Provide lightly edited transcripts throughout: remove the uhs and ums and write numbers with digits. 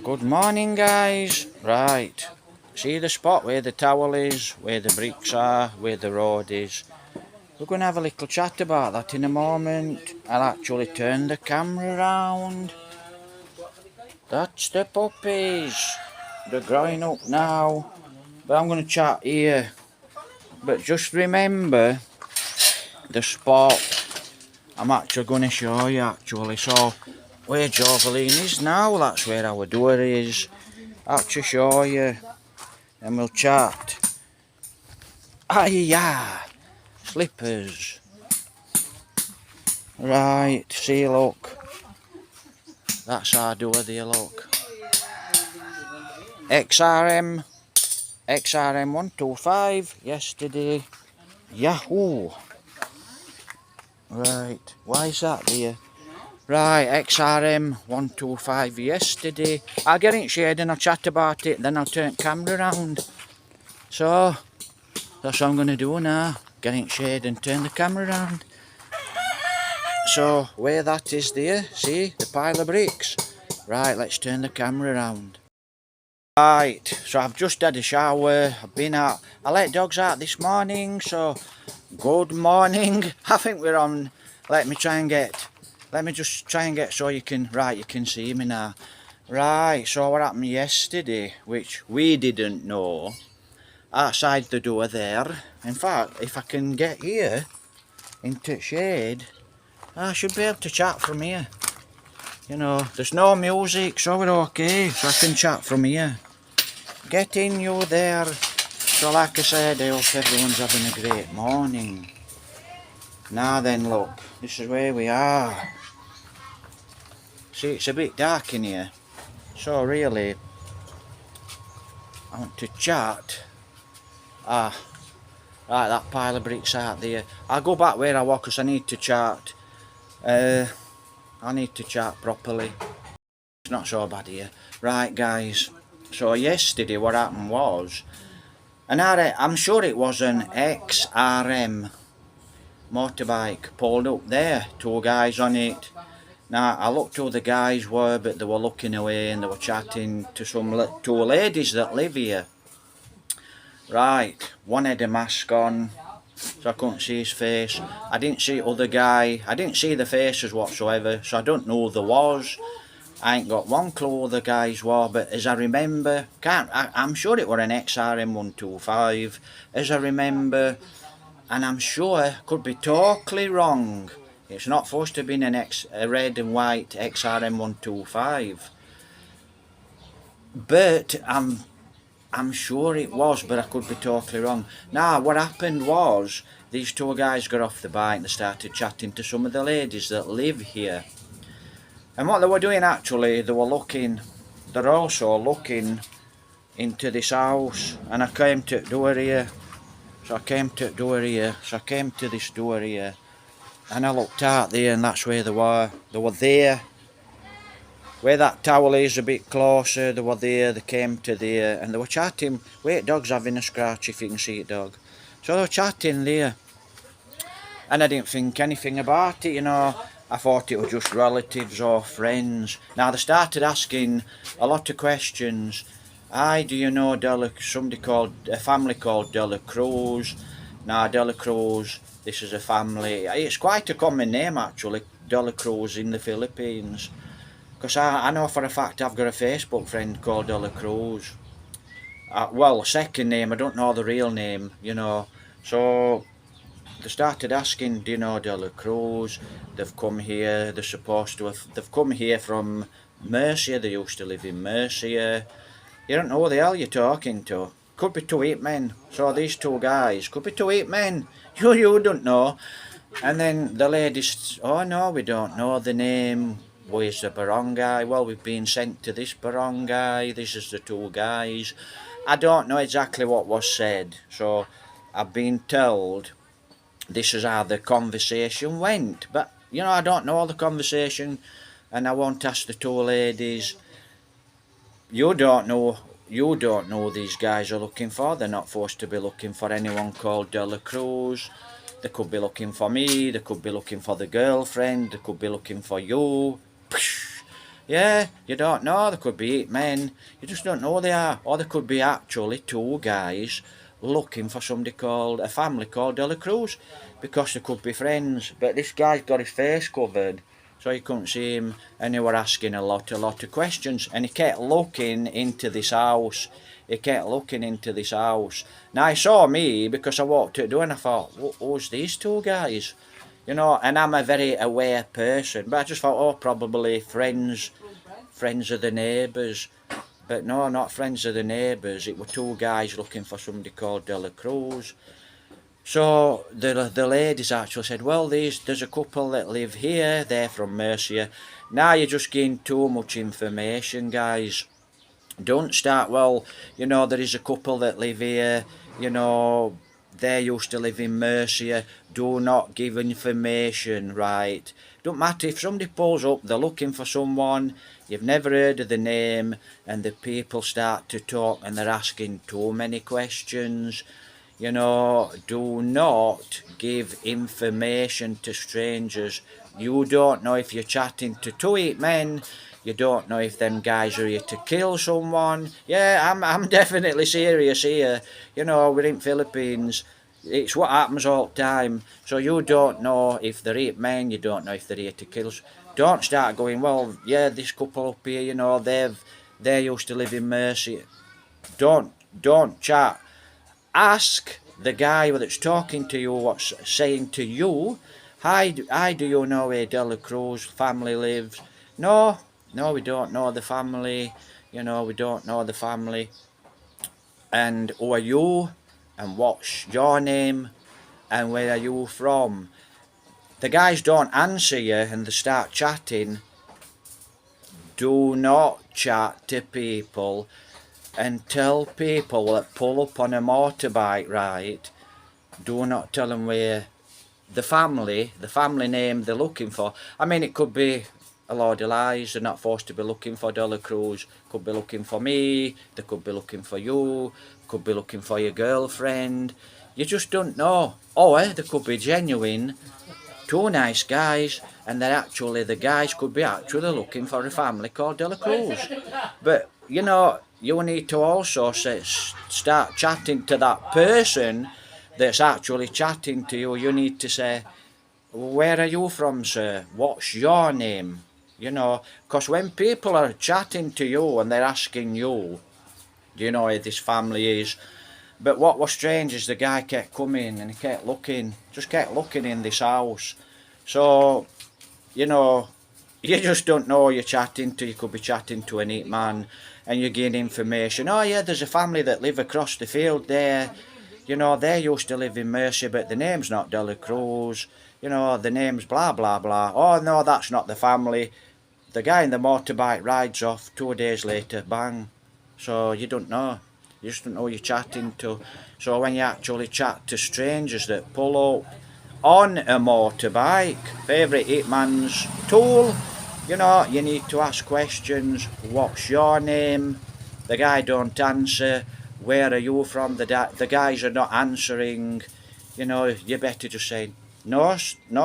Good morning, guys. Right, see the spot where the towel is, where the bricks are, where the road is. We're going to have a little chat about that in a moment. I'll actually turn the camera around. That's the puppies. They're growing up now. But I'm going to chat here. But just remember the spot I'm actually going to show you actually. So, where Joveline is now, that's where our door is. Actually show you. And we'll chat. Yeah, slippers. Right, see look. That's our door there, look. XRM 125 yesterday. Yahoo! Right, why is that there? Right, XRM 125 yesterday. I'll get in shade and I'll chat about it, then I'll turn the camera around. So, that's what I'm going to do now. Get in shade and turn the camera around. So, where that is there, see, the pile of bricks. Right, let's turn the camera around. Right, so I've just had a shower, I've been out, I let dogs out this morning, so good morning. I think we're on, let me just try and get so you can see me now. Right, so what happened yesterday, which we didn't know, outside the door there, in fact, if I can get here, into shade, I should be able to chat from here. You know, there's no music, so we're okay, so I can chat from here. Get in you there. So like I said, I hope everyone's having a great morning. Now then, look, this is where we are. See, it's a bit dark in here. So really, I want to chat. Right, that pile of bricks out there. I'll go back where I was because I need to chat. I need to chat properly. It's not so bad here. Right, guys. So yesterday what happened was, I'm sure it was an XRM motorbike pulled up there, two guys on it. Now I looked who the guys were, but they were looking away and they were chatting to two ladies that live here. Right, one had a mask on, so I couldn't see his face. I didn't see other guy, I didn't see the faces whatsoever, so I don't know who there was. I ain't got one clue who the guys were, but as I remember, I'm sure it were an XRM 125, as I remember, and I'm sure, could be totally wrong, it's not supposed to be a red and white XRM 125, but I'm sure it was, but I could be totally wrong. Now, what happened was, these two guys got off the bike and they started chatting to some of the ladies that live here. And what they were doing actually, they're also looking into this house. And I came to the door here. So I came to this door here. And I looked out there and that's where they were. They were there. Where that towel is a bit closer, they were there, they came to there, and they were chatting. Wait, dog's having a scratch, if you can see it, dog. So they were chatting there. And I didn't think anything about it, you know. I thought it was just relatives or friends. Now they started asking a lot of questions. Do you know a family called Dela Cruz? Now Dela Cruz, this is a family, it's quite a common name actually, Dela Cruz in the Philippines. Because I know for a fact I've got a Facebook friend called Dela Cruz. Well, second name, I don't know the real name, you know. So they started asking, do you know Dela Cruz? They've come here, they've come here from Murcia, they used to live in Murcia. You don't know who the hell you're talking to. Could be two ape men. So these two guys, could be two ape men. You don't know. And then the ladies, oh no, we don't know the name. Where's the barangay? Well, we've been sent to this barangay. This is the two guys. I don't know exactly what was said. So I've been told this is how the conversation went. But, you know, I don't know all the conversation. And I won't ask the two ladies. You don't know these guys are looking for. They're not forced to be looking for anyone called Dela Cruz. They could be looking for me. They could be looking for the girlfriend. They could be looking for you. Yeah, you don't know. There could be 8 men. You just don't know they are. Or there could be actually 2 guys looking for somebody called, a family called De La Cruz, because they could be friends. But this guy's got his face covered, so you couldn't see him, and they were asking a lot of questions, and he kept looking into this house. He kept looking into this house. Now he saw me because I walked out the door and I thought, who's these 2 guys? You know, and I'm a very aware person, but I just thought, oh, probably friends of the neighbours. But no, not friends of the neighbours. It were 2 guys looking for somebody called De La Cruz. So the ladies actually said, well, there's a couple that live here, they're from Mercia. Now you're just getting too much information, guys. Don't start, well, you know, there is a couple that live here, you know, they used to live in Mercia. Do not give information, right? Don't matter if somebody pulls up, they're looking for someone, you've never heard of the name, and the people start to talk and they're asking too many questions. You know, do not give information to strangers. You don't know if you're chatting to 2 8 men. You don't know if them guys are here to kill someone. Yeah, I'm definitely serious here. You know, we're in Philippines. It's what happens all the time. So you don't know if they're 8 men. You don't know if they're here to kill. Don't start going, well, yeah, this couple up here, you know, they used to live in Mercy. Don't chat. Ask the guy that's talking to you what's saying to you. Hi, do you know where De La Cruz family lives? No, we don't know the family. You know, we don't know the family. And who are you? And what's your name? And where are you from? The guys don't answer you and they start chatting. Do not chat to people and tell people that pull up on a motorbike, right? Do not tell them where the family name they're looking for. I mean, it could be a load of lies. They're not forced to be looking for De La Cruz. Could be looking for me. They could be looking for you. Could be looking for your girlfriend. You just don't know. Or they could be genuine, 2 nice guys, and they're actually, the guys could be actually looking for a family called De La Cruz. But, you know, you need to also start chatting to that person that's actually chatting to you. You need to say, where are you from, sir? What's your name? You know, because when people are chatting to you and they're asking you, do you know where this family is? But what was strange is the guy kept coming and he kept looking, just kept looking in this house. So, you know, you just don't know who you're chatting to. You could be chatting to an 8 man and you gain information. Oh yeah, there's a family that live across the field there. You know, they used to live in Mercia, but the name's not De La Cruz. You know, the name's blah, blah, blah. Oh no, that's not the family. The guy in the motorbike rides off 2 days later, bang. So you don't know. You just don't know who you're chatting to. So when you actually chat to strangers that pull up on a motorbike, favourite 8 man's tool, you know, you need to ask questions. What's your name? The guy don't answer. Where are you from? The guys are not answering. You know, you better just say, no,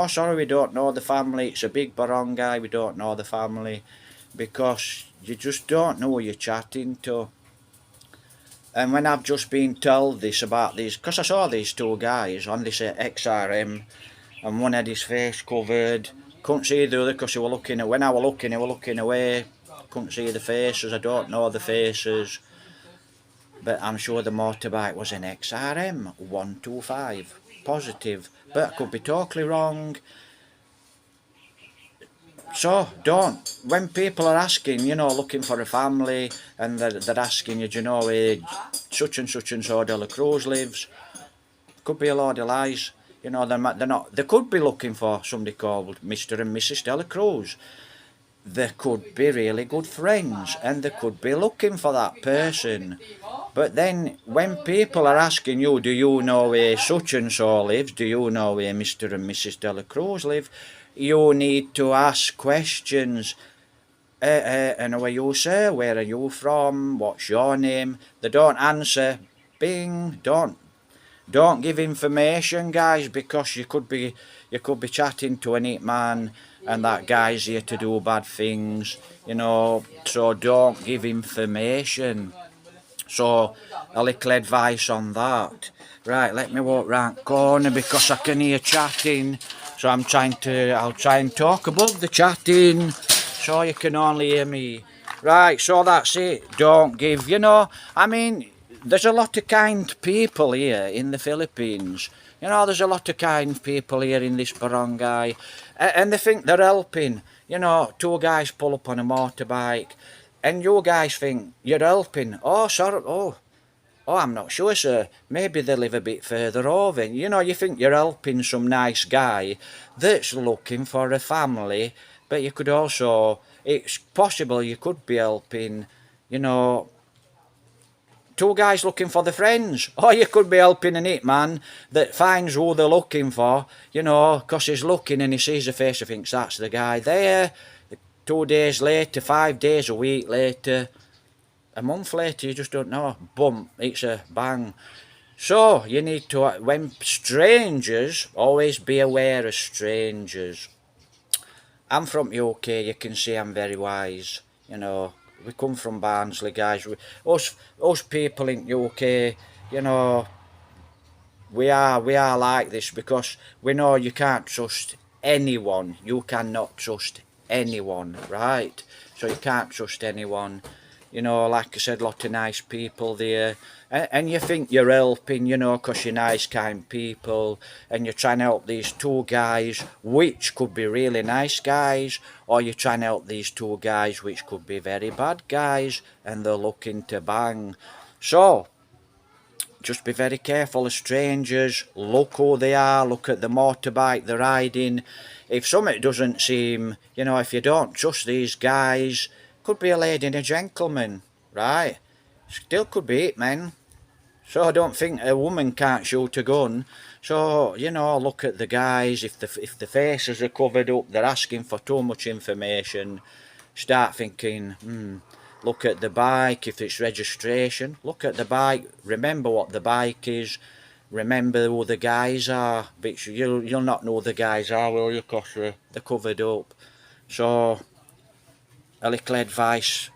sorry, we don't know the family. It's a big barangay, we don't know the family. Because you just don't know who you're chatting to. And when I've just been told this about these, because I saw these 2 guys on this XRM, and one had his face covered, couldn't see the other because he were looking at, when I were looking, he were looking away, couldn't see the faces, I don't know the faces, but I'm sure the motorbike was an XRM 125, positive, but I could be totally wrong. So don't, when people are asking, you know, looking for a family, and they're asking you, do you know where such and so De La Cruz lives? Could be a load of lies. You know, they're not. They could be looking for somebody called Mr. and Mrs. De La Cruz. They could be really good friends, and they could be looking for that person. But then, when people are asking you, do you know where such and so lives? Do you know where Mr. and Mrs. De La Cruz live? You need to ask questions. And who are you, sir? Where are you from? What's your name? They don't answer. Bing. Don't give information, guys, because you could be chatting to an 8 man and that guy's here to do bad things, you know, so don't give information. So, a little advice on that. Right, let me walk round corner because I can hear chatting. So I'll try and talk above the chatting so you can only hear me. Right, so that's it. Don't give, you know, I mean, there's a lot of kind people here in the Philippines. You know, there's a lot of kind people here in this barangay. And they think they're helping. You know, two guys pull up on a motorbike. And you guys think you're helping. Oh, sorry. Oh, I'm not sure, sir. Maybe they live a bit further over. You know, you think you're helping some nice guy that's looking for a family, but you could also, it's possible you could be helping, you know, two guys looking for the friends. Or you could be helping an hitman that finds who they're looking for, you know, because he's looking and he sees the face and thinks that's the guy there. 2 days later, 5 days, a week later, a month later, you just don't know. Boom, it's a bang. So, you need to, when strangers, always be aware of strangers. I'm from UK, you can see I'm very wise, you know. We come from Barnsley, guys. Us people in UK, you know, we are like this because we know you can't trust anyone. You cannot trust anyone, right? So you can't trust anyone. You know, like I said, a lot of nice people there. And you think you're helping, you know, because you're nice, kind people. And you're trying to help these two guys, which could be really nice guys. Or you're trying to help these two guys, which could be very bad guys. And they're looking to bang. So, just be very careful of strangers. Look who they are. Look at the motorbike they're riding. If something doesn't seem, you know, if you don't trust these guys, could be a lady and a gentleman, right? Still could be it, men. So I don't think a woman can't shoot a gun. So, you know, look at the guys. If the faces are covered up, they're asking for too much information. Start thinking, look at the bike, if it's registration. Look at the bike. Remember what the bike is. Remember who the guys are. But you'll not know who the guys are, will you? Because they're covered up. So, a little advice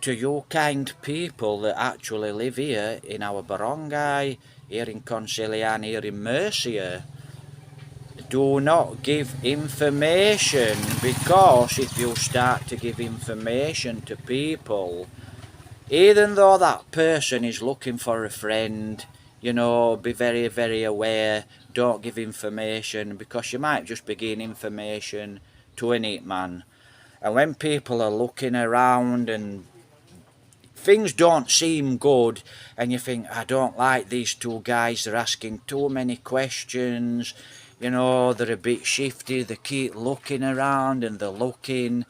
to you kind people that actually live here in our barangay, here in Concilian, here in Murcia. Do not give information, because if you start to give information to people, even though that person is looking for a friend, you know, be very, very aware. Don't give information, because you might just be giving information to an hitman. And when people are looking around and things don't seem good, and you think, I don't like these two guys, they're asking too many questions, you know, they're a bit shifty, they keep looking around and they're looking.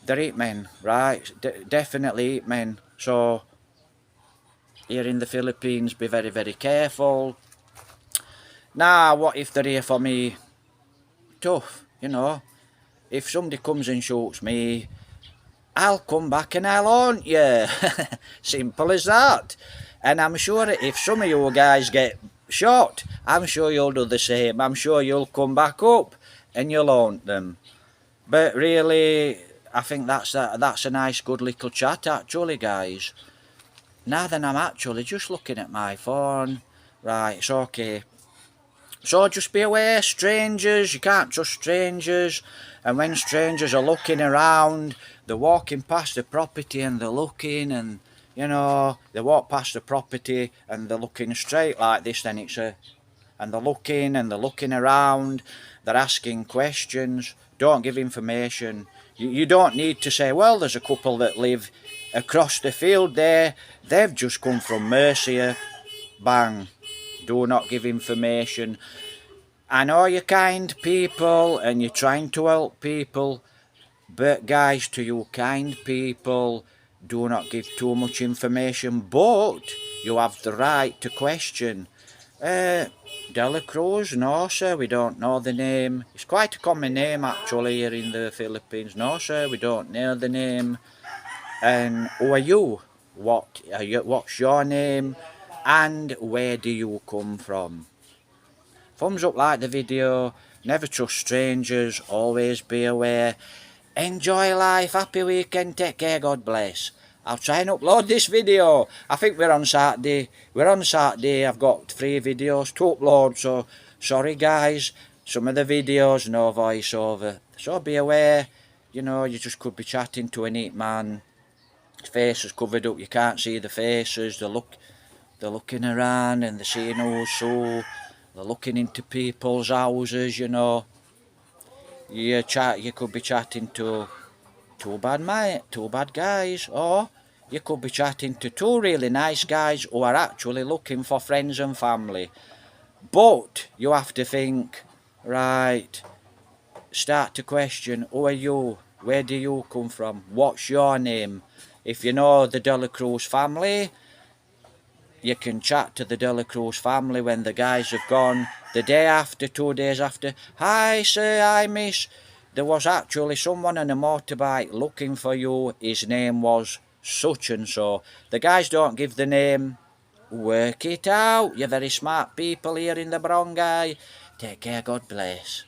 They're hitmen, right? Definitely hitmen. So, here in the Philippines, be very, very careful. Now, what if they're here for me? Tough, you know. If somebody comes and shoots me, I'll come back and I'll haunt you. Simple as that. And I'm sure that if some of you guys get shot, I'm sure you'll do the same. I'm sure you'll come back up and you'll haunt them. But really, I think that's a nice, good little chat, actually, guys. Now then, I'm actually just looking at my phone. Right, it's okay. So just be aware, strangers, you can't trust strangers. And when strangers are looking around, they're walking past the property and they're looking, and, you know, they walk past the property and they're looking straight like this, then it's a... And they're looking around, they're asking questions. Don't give information. You don't need to say, well, there's a couple that live across the field there. They've just come from Murcia. Bang. Do not give information. I know you're kind people and you're trying to help people, but guys, to you kind people, do not give too much information, but you have the right to question. Dela Cruz? No, sir, we don't know the name. It's quite a common name, actually, here in the Philippines. No, sir, we don't know the name. And who are you? What's your name? And where do you come from? Thumbs up, like the video, Never trust strangers, always be aware. Enjoy life, happy weekend, take care, God bless. I'll try and upload this video. I think we're on Saturday. I've got 3 videos to upload, so sorry guys. Some of the videos, no voiceover. So be aware, you know, you just could be chatting to a neat man. His face is covered up, you can't see the faces. They're looking around and they're seeing who's who. They're looking into people's houses, you know. You could be chatting to two bad guys, or you could be chatting to 2 really nice guys who are actually looking for friends and family. But you have to think, right, start to question, who are you? Where do you come from? What's your name? If you know the De La Cruz family, you can chat to the De La Cruz family when the guys have gone. The day after, 2 days after, hi sir, hi miss, there was actually someone on a motorbike looking for you. His name was such and so. The guys don't give the name. Work it out. You're very smart people here in the barangay. Take care, God bless.